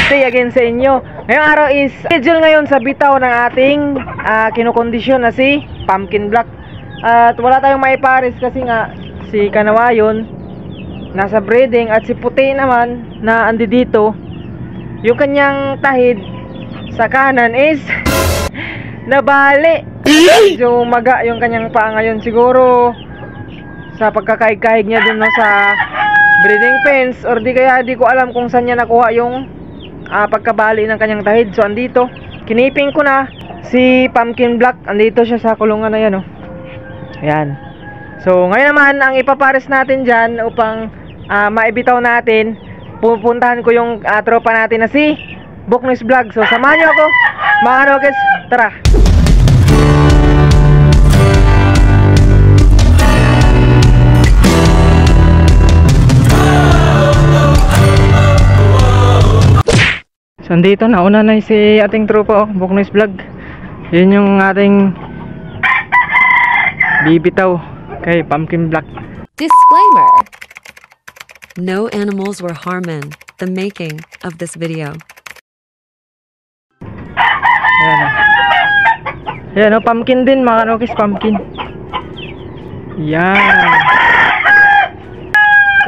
day again sa inyo. Ngayong araw is schedule ngayon sa bitaw ng ating kinukondisyon na si Pumpkin Black. At wala tayong maipares kasi nga si Kanawayon nasa breeding at si Puti naman na andi dito. Yung kanyang tahid sa kanan is nabali. Medyo maga yung kanyang paa ngayon, siguro sa pagkakaig-kahig niya dun sa breeding pens, or di kaya di ko alam kung saan niya nakuha yung pagkabali ng kanyang tahid. So andito, kiniping ko na si Pumpkin Black. Andito siya sa kulungan na yan, oh. Ayan. So ngayon naman ang ipapares natin dyan upang maibitaw natin, pupuntahan ko yung tropa natin na si Buknoy's Vlog. So samahan nyo ako mga kanokis, tara. So andito, nauna na si ating tropa, oh, Buknoy's Vlog. Yun yung ating bibitaw kay Pumpkin Black. Disclaimer: no animals were harmed in the making of this video. Ayan, ayan, oh, pumpkin din mga kanokis, pumpkin. Yan.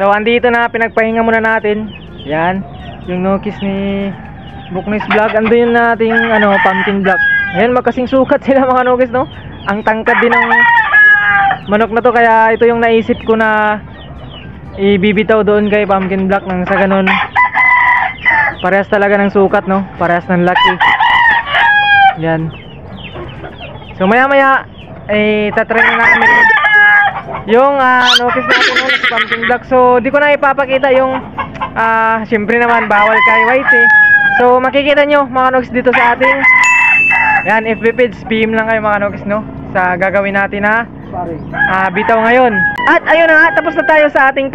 So andito na, pinagpahinga muna natin. Yan, yung nokis ni Buknoy's Vlog. Ando yun nating Pumpkin Black. Ayan, magkasing sukat sila mga nokis, no? Ang tangkad din ng manok na to, kaya ito yung naisip ko na ibibitaw doon kay Pumpkin Black nang sa ganun parehas talaga ng sukat, no? Parehas ng laki. Yan. So maya maya tatry na namin yung nokis natin, no, si Pumpkin Black. So di ko na ipapakita yung syempre naman bawal kay white, eh. So makikita nyo mga nokis dito sa ating yan FB page. PM lang kayo mga nokis, no, sa gagawin natin na bitaw ngayon. At ayun na nga, tapos na tayo sa ating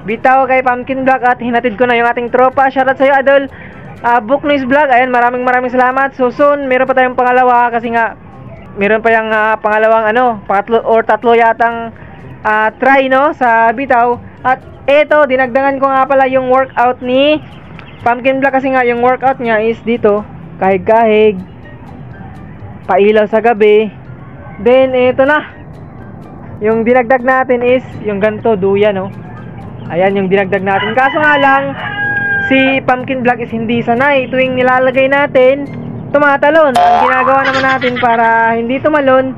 bitaw kay Pumpkin Black at hinatid ko na yung ating tropa. Shoutout sa iyo, Adol, Buknoy's Vlog. Ayan, maraming salamat. So soon meron pa tayong pangalawa kasi nga meron pa yung pangalawang tatlo yatang try, no, sa bitaw. At eto, dinagdagan ko nga pala yung workout ni Pumpkin Black kasi nga yung workout niya is dito, kahig-kahig, pailaw sa gabi. Then eto na, yung dinagdag natin is yung ganto, duya, no. Ayan yung dinagdag natin. Kaso nga lang, si Pumpkin Black is hindi sanay. Tuwing nilalagay natin, tumatalon. Ang ginagawa naman natin para hindi tumalon,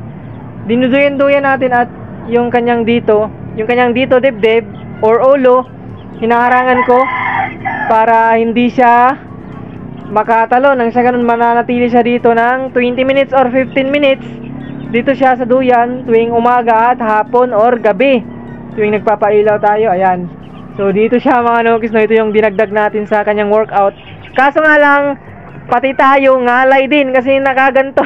dinuduyan-duyan natin at yung kanyang dito dibdib or ulo, hinaharangan ko para hindi siya makatalon. Nang sa ganun, mananatili siya dito ng 20 minutes or 15 minutes. Dito siya sa duyan tuwing umaga at hapon or gabi, tuwing nagpapailaw tayo. Ayan. So dito siya mga nokis, no, ito yung dinagdag natin sa kanyang workout. Kaso nga lang, pati tayo ngalay din kasi nakaganto.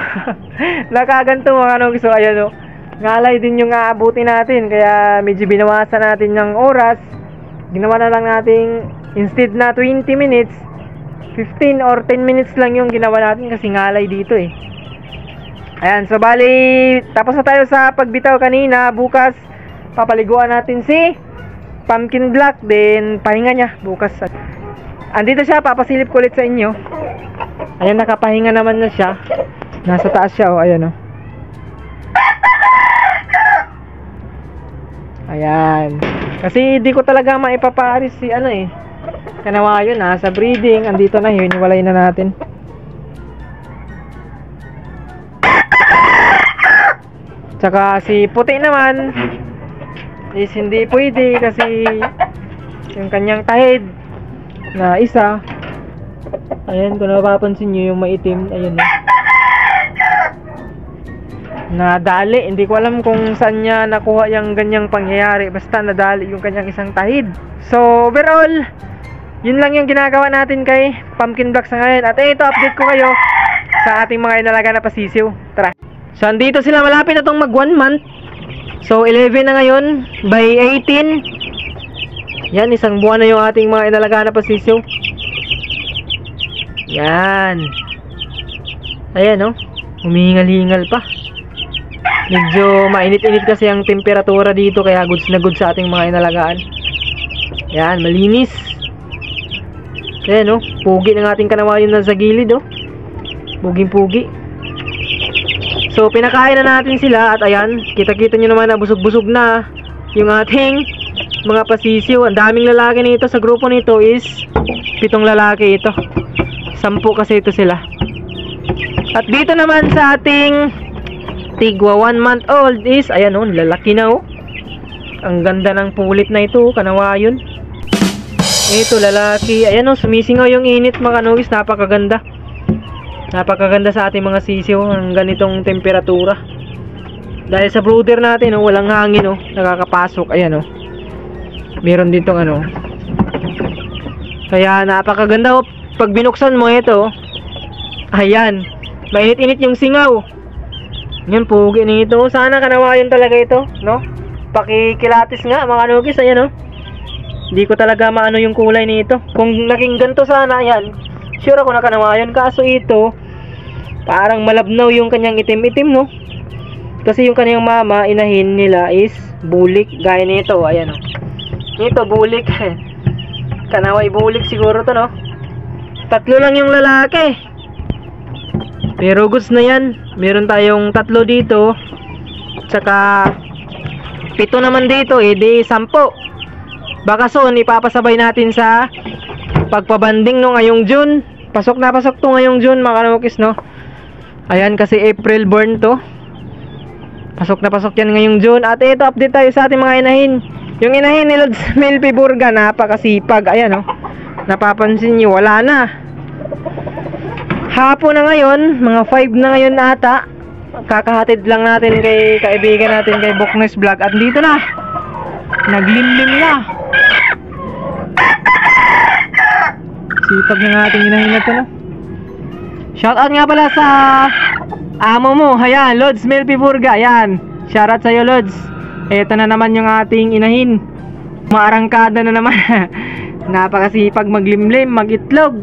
Nakaganto mga nokis. So ayan, no, ngalay din yung aabutin natin, kaya medyo binawasan natin ng oras. Ginawa na lang natin, instead na 20 minutes, 15 or 10 minutes lang yung ginawa natin kasi ngalay dito, eh. Ayan, so bali tapos na tayo sa pagbitaw kanina. Bukas papaliguan natin si Pumpkin Black, then pahinga niya bukas. Andito siya, papasilip ko ulit sa inyo. Ayan, nakapahinga naman na siya. Nasa taas siya, oh, ayan, oh. Ayan. Kasi di ko talaga maipaparis si Kanawayon, sa breeding. Andito na, hiniwalay na natin. Tsaka si Puti naman is hindi pwede kasi yung kanyang tahid na isa, ayan, kung napapansin nyo yung maitim, ayan, nadali. Hindi ko alam kung saan niya nakuha yung ganyang pangyayari, basta nadali yung kanyang isang tahid. So overall, yun lang yung ginagawa natin kay Pumpkin Black sa ngayon. At ito, update ko kayo sa ating mga inalaga na pasisiw. Tara. So andito sila, malapit na itong mag 1 month. So 11 na ngayon, by 18 yan, isang buwan na yung ating mga inalaga na pasisiw. Yan. Ayan, no, humihingal-hingal pa. Medyo mainit-init kasi ang temperatura dito, kaya goods na goods sa ating mga inalagaan. Yan, malinis. Ayan, oh. Pugi ng ating kanawayon na sa gilid, oh. Puging-pugi. So, pinakain na natin sila. At ayan, kita-kita nyo naman na busog-busog na yung ating mga pasisiw. Ang daming lalaki nito. Sa grupo nito is 7 lalaki ito. 10 kasi ito sila. At dito naman sa ating tigwa 1 month old is, ayan, oh, lalaki na, oh. Ang ganda ng pulit na ito, kanawayon. Ito, lalaki. Ayan, oh, sumisingaw yung init, mga kanugis. Napakaganda. Napakaganda sa ating mga sisiw ang ganitong temperatura. Dahil sa brooder natin, oh, walang hangin, oh, nakakapasok. Ayan, oh. Meron ditong ano. Kaya napakaganda, oh. Pag binuksan mo ito, ayan, mainit-init yung singaw. Yan, pugi nito. Sana kanawayon talaga ito, no? Pakikilatis nga, mga kanugis. Ayan, oh. Hindi ko talaga maano yung kulay nito. Kung naging ganito sana, yan, sure ako na kanawayon. Kaso ito, parang malabnaw yung kanyang itim-itim, no? Kasi yung kanyang mama, inahin nila is bulik. Gaya nito, ayan, oh. Ito, bulik. Kanaway bulik siguro to, no? 3 lang yung lalaki. Pero goods na yan. Meron tayong 3 dito. Tsaka 7 naman dito, di 10. Baka soon ipapasabay natin sa pagpabanding no ngayong June. Pasok na pasok to ngayong June, mga kanukis, no? Ayan, kasi April born to. Pasok na pasok yan ngayong June. At ito, update tayo sa ating mga inahin. Yung inahin ni Lods Melfi Burga, napakasipag. Ayan, no? Napapansin nyo, wala na. Hapon na ngayon, mga 5 na ngayon ata. Kakahatid lang natin kay kaibigan natin kay Booknoise Vlog. At dito na, naglimlim na. Sipag ng ating inahin na ito, no? Shoutout nga pala sa amo mo. Ayan, Lods Melfi Burga. Ayan, shoutout sa'yo, Lods. Ito na naman yung ating inahin. Maarangkada na naman. Napakasipag maglimlim, magitlog.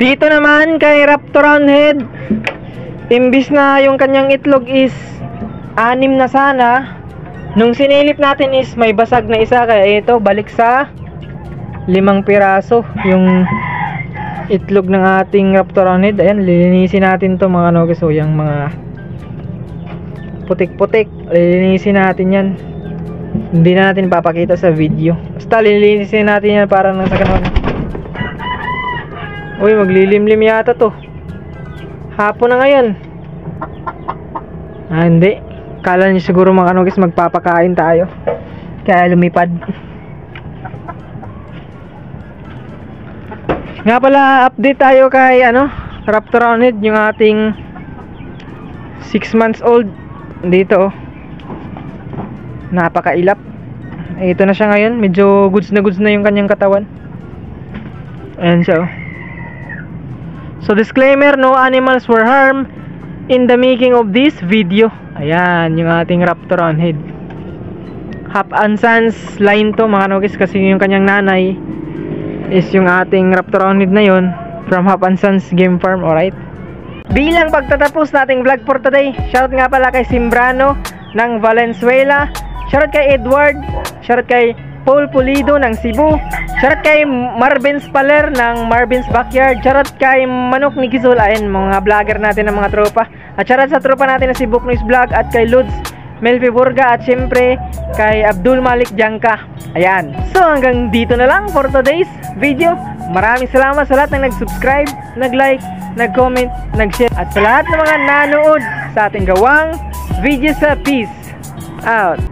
Dito naman kay Raptor Roundhead, imbis na yung kanyang itlog is 6 na sana, nung sinilip natin is may basag na isa. Kaya ito, balik sa 5 piraso yung itlog ng ating Raptor Roundhead. Ayan, lilinisin natin to, mga kanugis. So yung mga putik-putik, lilinisin natin yan. Hindi na natin papakita sa video. Basta lilinisin natin yan para nang sa kanon. Uy, maglilimlim yata to. Hapon na ngayon. Hindi. Kala niyo siguro, mga kanugis, magpapakain tayo. Kaya lumipad. Nga pala, update tayo kay Raptor Roundhead, yung ating 6 months old. Dito, oh. Napakailap. Ito na siya ngayon. Medyo goods na yung kanyang katawan. Ayan siya, oh. So disclaimer, no animals were harmed in the making of this video. Ayan, yung ating Raptor Roundhead. Hap and Sons line to, mga kanugis, kasi yung kanyang nanay is yung ating Raptor Roundhead na yun from Hap and Sons Game Farm. Alright, bilang pagtatapos nating vlog for today, shoutout nga pala kay Simbrano ng Valenzuela, shoutout kay Edward, shoutout kay Paul Pulido ng Cebu, shoutout kay Marvin's Paler ng Marvin's Backyard, shoutout kay Manok ni Kizul. Ayan, mga vlogger natin ng mga tropa. At shoutout sa tropa natin na si Booknoise Vlog, at kay Lods Melfi Burga, at syempre kay Abdul Malik Jangka. Ayan, so hanggang dito na lang for today's video. Maraming salamat sa lahat ng nag-subscribe, nag-like, nag-comment, nag-share, at sa lahat ng mga nanood sa ating gawang video sa Peace out.